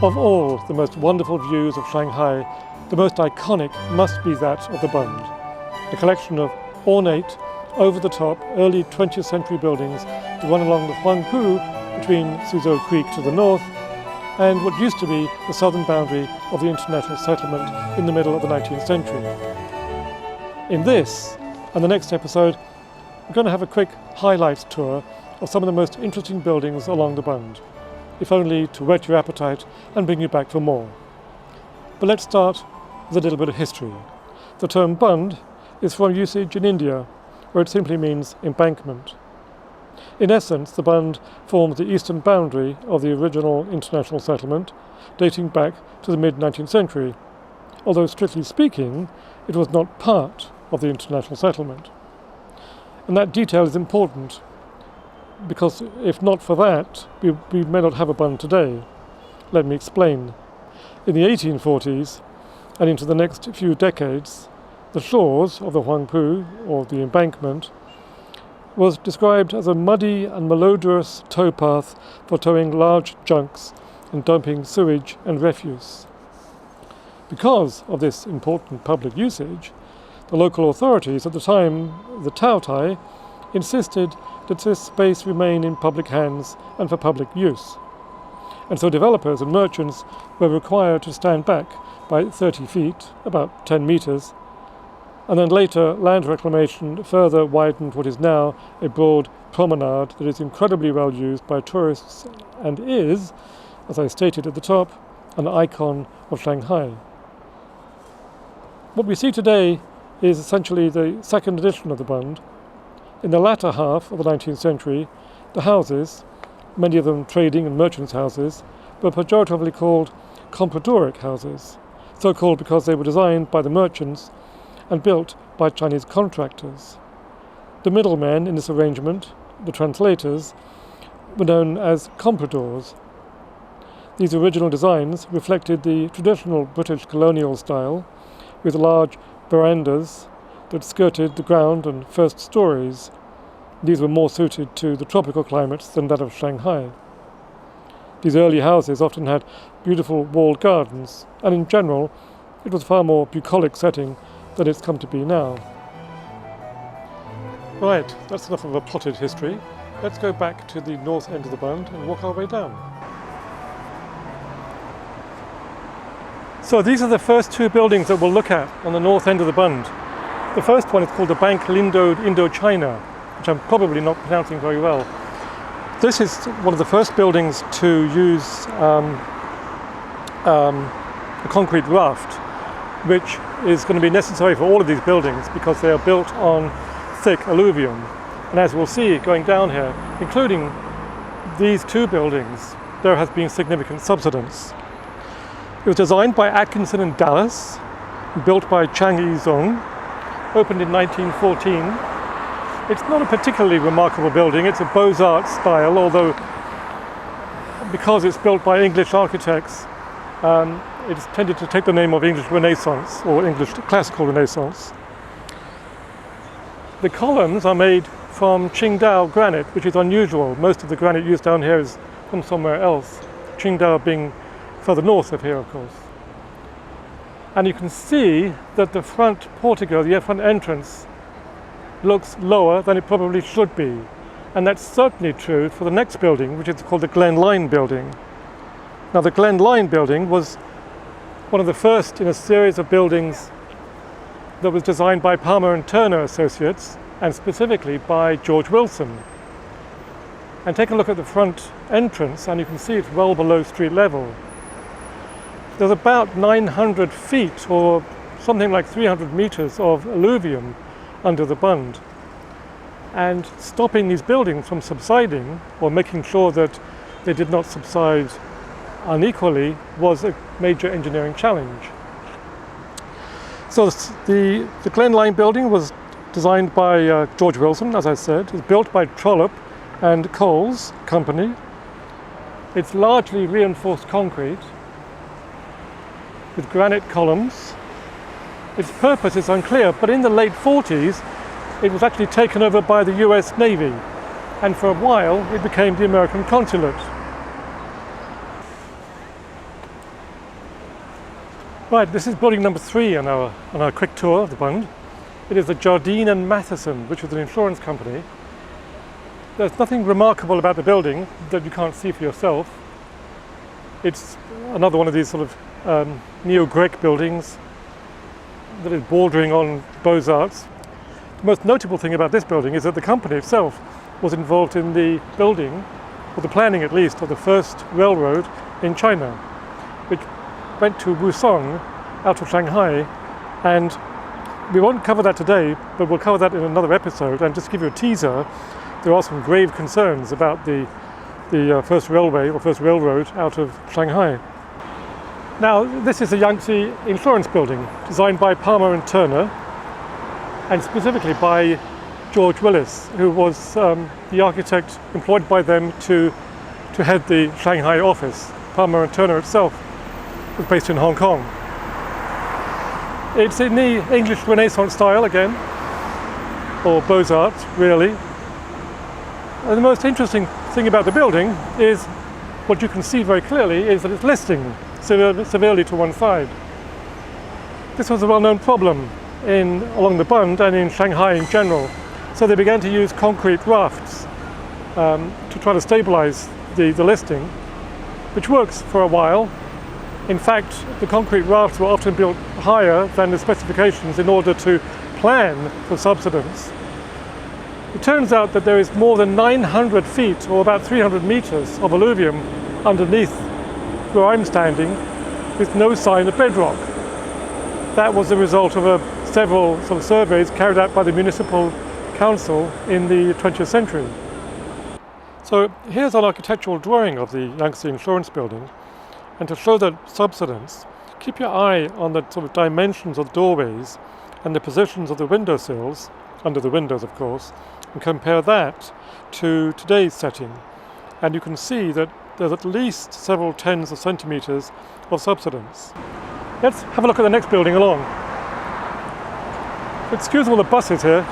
Of all the most wonderful views of Shanghai, the most iconic must be that of the Bund, a collection of ornate, over-the-top, early 20th century buildings that run along the Huangpu between Suzhou Creek to the north and what used to be the southern boundary of the international settlement in the middle of the 19th century. In this and the next episode, we're going to have a quick highlights tour of some of the most interesting buildings along the Bund, if only to whet your appetite and bring you back for more. But let's start with a little bit of history. The term Bund is from usage in India, where it simply means embankment. In essence, the Bund forms the eastern boundary of the original international settlement, dating back to the mid-19th century, although strictly speaking, it was not part of the international settlement. And that detail is important, because if not for that, we may not have a Bund today. Let me explain. In the 1840s, and into the next few decades, the shores of the Huangpu, or the embankment, was described as a muddy and malodorous towpath for towing large junks and dumping sewage and refuse. Because of this important public usage, the local authorities at the time, the Taotai, insisted that this space remain in public hands and for public use. And so developers and merchants were required to stand back by 30 feet, about 10 meters, and then later land reclamation further widened what is now a broad promenade that is incredibly well used by tourists and is, as I stated at the top, an icon of Shanghai. What we see today is essentially the second edition of the Bund. In the latter half of the 19th century, the houses, many of them trading and merchants' houses, were pejoratively called compradoric houses, so called because they were designed by the merchants and built by Chinese contractors. The middlemen in this arrangement, the translators, were known as compradors. These original designs reflected the traditional British colonial style, with large verandas that skirted the ground and first stories. These were more suited to the tropical climates than that of Shanghai. These early houses often had beautiful walled gardens, and in general, it was a far more bucolic setting than it's come to be now. Right, that's enough of a potted history. Let's go back to the north end of the Bund and walk our way down. So these are the first two buildings that we'll look at on the north end of the Bund. The first one is called the Bank Lindo Indochina, which I'm probably not pronouncing very well. This is one of the first buildings to use a concrete raft, which is going to be necessary for all of these buildings because they are built on thick alluvium. And as we'll see going down here, including these two buildings, there has been significant subsidence. It was designed by Atkinson and Dallas, built by Chang Yizong, opened in 1914. It's not a particularly remarkable building. It's a Beaux-Arts style, although because it's built by English architects, it's tended to take the name of English Renaissance or English Classical Renaissance. The columns are made from Qingdao granite, which is unusual. Most of the granite used down here is from somewhere else, Qingdao being further north of here, of course. And you can see that the front portico, the front entrance, looks lower than it probably should be. And that's certainly true for the next building, which is called the Glen Line building. Now, the Glen Line building was one of the first in a series of buildings that was designed by Palmer and Turner Associates, and specifically by George Wilson. And take a look at the front entrance, and you can see it's well below street level. There's about 900 feet, or something like 300 meters of alluvium under the Bund. And stopping these buildings from subsiding, or making sure that they did not subside unequally, was a major engineering challenge. So the Glen Line building was designed by George Wilson, as I said. It's built by Trollope and Coles Company. It's largely reinforced concrete with granite columns. Its purpose is unclear, but in the late 40s, it was actually taken over by the US Navy, and for a while it became the American consulate. Right, this is building number 3 on our quick tour of the Bund. It is the Jardine and Matheson, which is an insurance company. There's nothing remarkable about the building that you can't see for yourself. It's another one of these sort of neo-Greek buildings that is bordering on Beaux-Arts. The most notable thing about this building is that the company itself was involved in the building, or the planning at least, of the first railroad in China, which went to Wusong out of Shanghai, and we won't cover that today, but we'll cover that in another episode. And just to give you a teaser, there are some grave concerns about the first railway or first railroad out of Shanghai. Now, this is the Yangtze Insurance Building, designed by Palmer and Turner, and specifically by George Willis, who was the architect employed by them to head the Shanghai office. Palmer and Turner itself was based in Hong Kong. It's in the English Renaissance style again, or Beaux-Arts really. And the most interesting thing about the building is, what you can see very clearly, is that it's listing severely to one side. This was a well-known problem along the Bund and in Shanghai in general. So they began to use concrete rafts to try to stabilize the listing, which works for a while. In fact, the concrete rafts were often built higher than the specifications in order to plan for subsidence. It turns out that there is more than 900 feet, or about 300 meters, of alluvium underneath where I'm standing, with no sign of bedrock. That was the result of several sort of surveys carried out by the municipal council in the 20th century. So here's an architectural drawing of the Yangtze Insurance Building. And to show the subsidence, keep your eye on the sort of dimensions of the doorways and the positions of the windowsills, under the windows of course, and compare that to today's setting. And you can see that there's at least several tens of centimeters of subsidence. Let's have a look at the next building along. Excuse all the buses here.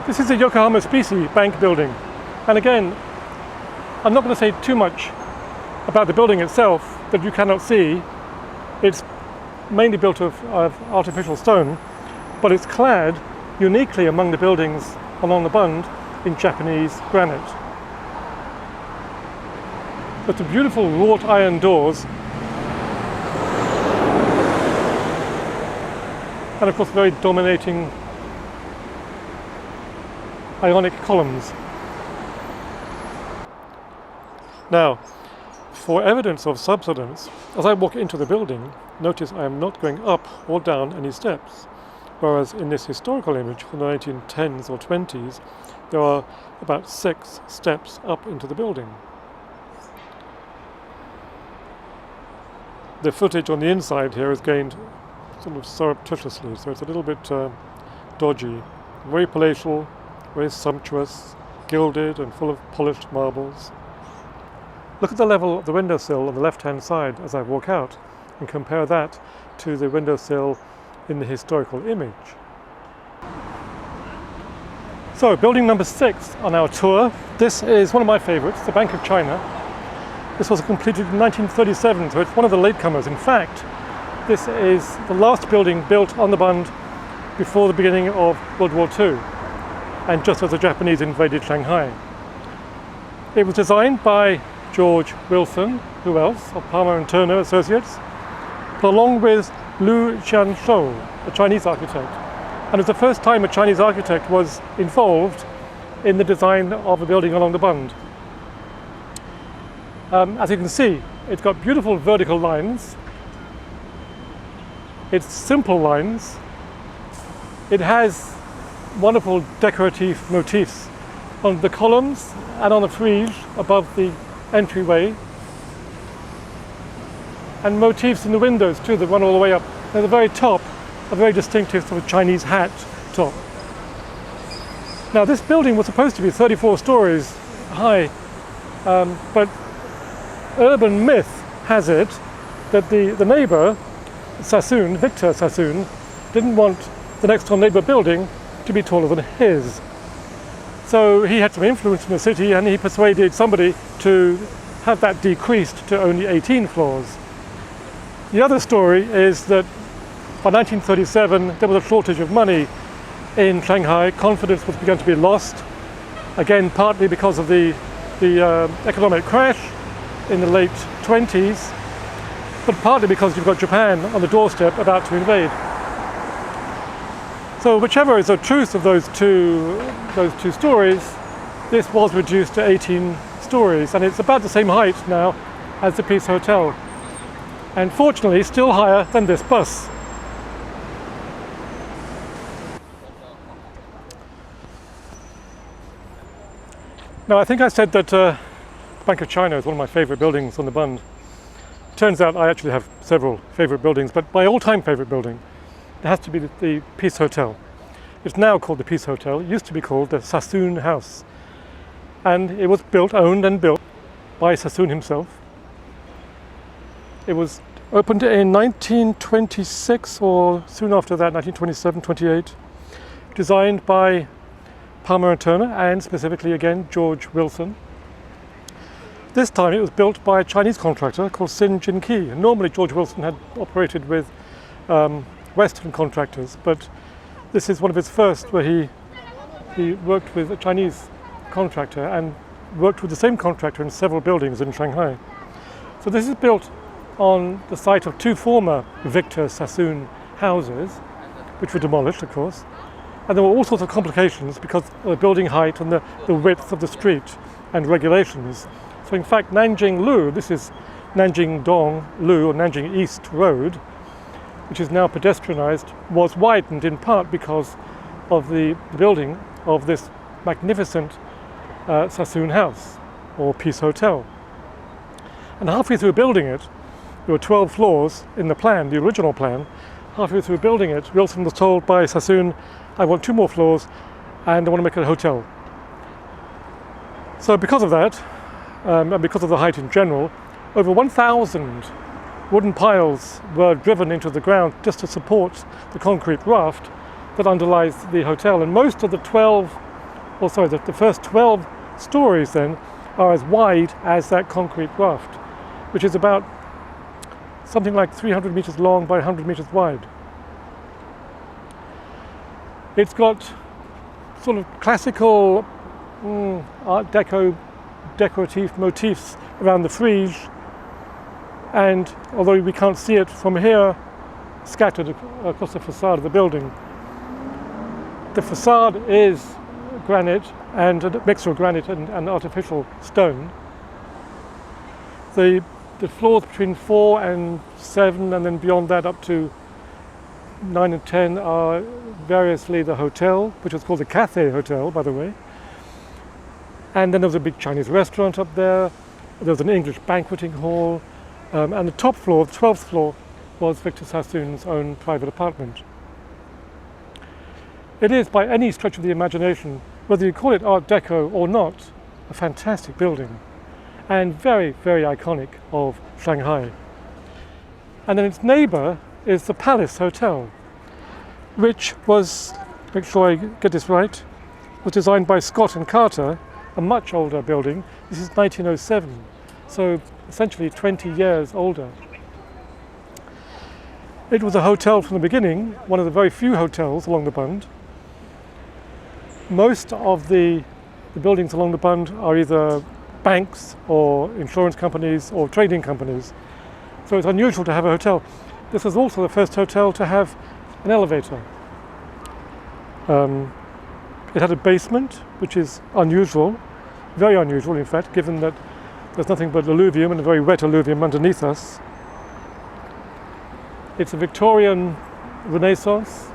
This is the Yokohama Specie Bank building. And again, I'm not going to say too much about the building itself that you cannot see. It's mainly built of artificial stone, but it's clad uniquely among the buildings along the Bund in Japanese granite. But the beautiful wrought iron doors, and of course very dominating Ionic columns. Now, for evidence of subsidence, as I walk into the building, notice I am not going up or down any steps, whereas in this historical image from the 1910s or 20s, there are about 6 steps up into the building. The footage on the inside here is gained sort of surreptitiously, so it's a little bit dodgy. Very palatial, very sumptuous, gilded and full of polished marbles. Look at the level of the windowsill on the left-hand side as I walk out, and compare that to the windowsill in the historical image. So, building number 6 on our tour. This is one of my favourites, the Bank of China. This was completed in 1937, so it's one of the latecomers. In fact, this is the last building built on the Bund before the beginning of World War II, and just as the Japanese invaded Shanghai. It was designed by George Wilson, who else, of Palmer and Turner Associates, but along with Lu Xianshou, a Chinese architect. And it was the first time a Chinese architect was involved in the design of a building along the Bund. As you can see, it's got beautiful vertical lines. It's simple lines. It has wonderful decorative motifs on the columns and on the frieze above the entryway, and motifs in the windows too that run all the way up. At the very top, a very distinctive sort of Chinese hat top. Now, this building was supposed to be 34 stories high, but urban myth has it that the neighbour, Victor Sassoon, didn't want the next door neighbour building to be taller than his. So he had some influence in the city, and he persuaded somebody to have that decreased to only 18 floors. The other story is that By 1937, there was a shortage of money in Shanghai. Confidence was beginning to be lost, again partly because of the economic crash in the late 20s, but partly because you've got Japan on the doorstep about to invade. So whichever is the truth of those two stories, this was reduced to 18 stories, and it's about the same height now as the Peace Hotel, and fortunately still higher than this bus. Now, I think I said that Bank of China is one of my favourite buildings on the Bund. Turns out I actually have several favourite buildings, but my all-time favourite building, it has to be the Peace Hotel. It's now called the Peace Hotel. It used to be called the Sassoon House. And it was owned and built by Sassoon himself. It was opened in 1926 or soon after that, 1927, 28. Designed by Palmer and Turner, and specifically again George Wilson. This time it was built by a Chinese contractor called Sin Jin Ki. Normally George Wilson had operated with Western contractors, but this is one of his first where he worked with a Chinese contractor and worked with the same contractor in several buildings in Shanghai. So this is built on the site of two former Victor Sassoon houses, which were demolished, of course. And there were all sorts of complications because of the building height and the width of the street and regulations. So in fact, Nanjing Lu, this is Nanjing Dong Lu, or Nanjing East Road, which is now pedestrianised, was widened in part because of the building of this magnificent Sassoon house, or Peace Hotel. And halfway through building it, there were 12 floors in the plan, the original plan. Halfway through building it, Wilson was told by Sassoon, I want 2 more floors and I want to make it a hotel. So because of that, and because of the height in general, over 1,000 wooden piles were driven into the ground just to support the concrete raft that underlies the hotel. And most of the the first 12 stories then are as wide as that concrete raft, which is about something like 300 meters long by 100 meters wide. It's got sort of classical Art Deco decorative motifs around the frieze, and although we can't see it from here, scattered across the facade of the building. The facade is granite, and a mixture of granite and artificial stone. The floors between 4 and 7, and then beyond that up to 9 and 10 are variously the hotel, which was called the Cathay Hotel, by the way. And then there was a big Chinese restaurant up there. There was an English banqueting hall. And the top floor, the 12th floor, was Victor Sassoon's own private apartment. It is, by any stretch of the imagination, whether you call it Art Deco or not, a fantastic building. And very, very iconic of Shanghai. And then its neighbour is the Palace Hotel, which was, make sure I get this right, was designed by Scott and Carter, a much older building. This is 1907, so essentially 20 years older. It was a hotel from the beginning, one of the very few hotels along the Bund. Most of the buildings along the Bund are either banks or insurance companies or trading companies, so it's unusual to have a hotel. This was also the first hotel to have an elevator. It had a basement, which is unusual, very unusual in fact, given that there's nothing but alluvium and a very wet alluvium underneath us. It's a Victorian Renaissance,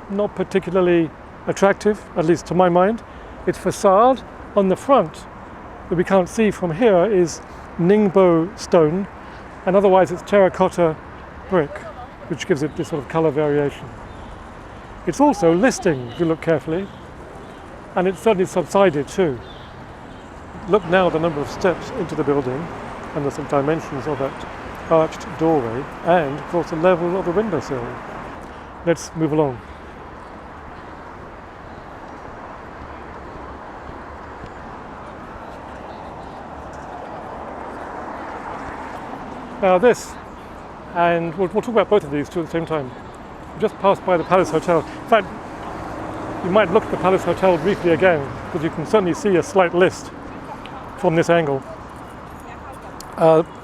not particularly attractive, at least to my mind. Its facade on the front, that we can't see from here, is Ningbo stone, and otherwise it's terracotta brick, which gives it this sort of colour variation. It's also listing, if you look carefully, and it's certainly subsided too. Look now at the number of steps into the building and the sort of dimensions of that arched doorway, and of course the level of the windowsill. Let's move along. Now this, and we'll talk about both of these two at the same time. We just passed by the Palace Hotel. In fact, you might look at the Palace Hotel briefly again, because you can certainly see a slight list from this angle.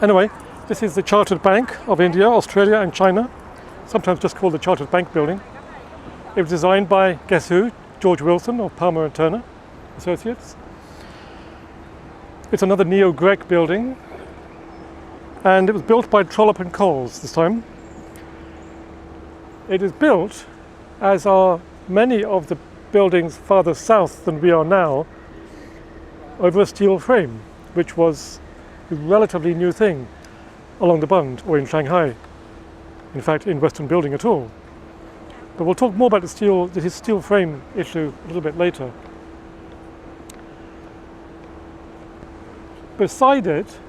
Anyway, this is the Chartered Bank of India, Australia and China, sometimes just called the Chartered Bank Building. It was designed by, guess who? George Wilson of Palmer and Turner Associates. It's another neo-Grec building, and it was built by Trollope and Coles this time. It is built, as are many of the buildings farther south than we are now, over a steel frame, which was a relatively new thing along the Bund or in Shanghai, in fact in Western building at all. But we'll talk more about this steel frame issue a little bit later. Beside it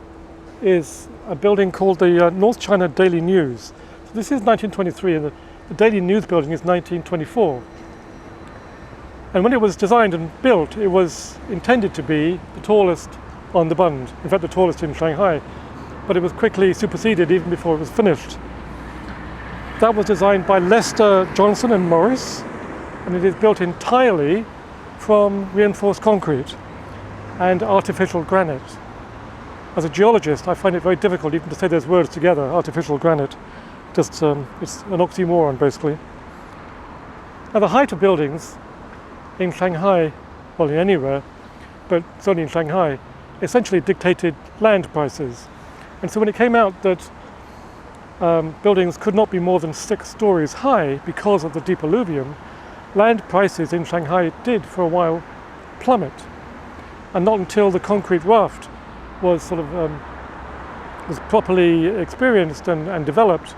is a building called the North China Daily News. So this is 1923 and the Daily News building is 1924. And when it was designed and built, it was intended to be the tallest on the Bund, in fact the tallest in Shanghai, but it was quickly superseded even before it was finished. That was designed by Lester Johnson and Morris, and it is built entirely from reinforced concrete and artificial granite. As a geologist, I find it very difficult even to say those words together, artificial granite. Just it's an oxymoron basically. Now the height of buildings in Shanghai, well in anywhere, but certainly in Shanghai, essentially dictated land prices. And so when it came out that buildings could not be more than 6 stories high because of the deep alluvium, land prices in Shanghai did for a while plummet. And not until the concrete raft was was properly experienced and developed,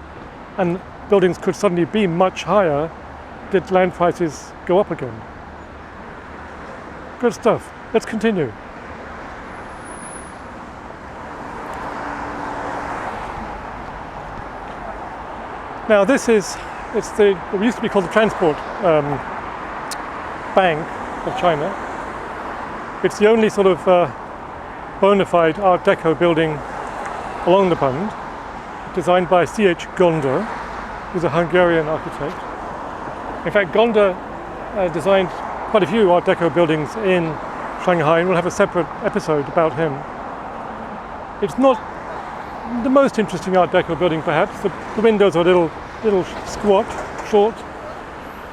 and buildings could suddenly be much higher, did land prices go up again. Good stuff. Let's continue. Now this is, it used to be called the Transport Bank of China. It's the only sort of bona fide Art Deco building along the Bund, designed by C.H. Gonda, who's a Hungarian architect. In fact, Gonda designed quite a few Art Deco buildings in Shanghai, and we'll have a separate episode about him. It's not the most interesting Art Deco building perhaps. The windows are a little squat, short,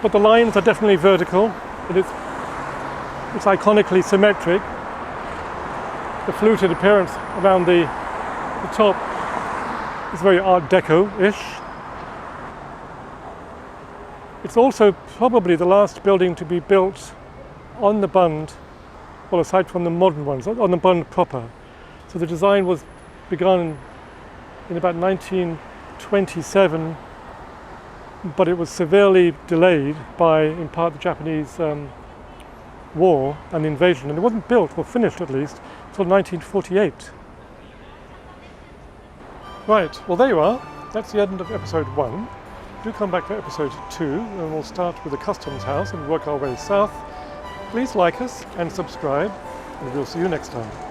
but the lines are definitely vertical, and it's iconically symmetric. The fluted appearance around the top is very Art Deco-ish. It's also probably the last building to be built on the Bund, well aside from the modern ones, on the Bund proper. So the design was begun in about 1927, but it was severely delayed by, in part, the Japanese war and invasion, and it wasn't built, or finished at least, until 1948. Right, well there you are. That's the end of episode 1. Do come back to episode 2, and we'll start with the Customs House and work our way south. Please like us and subscribe, and we'll see you next time.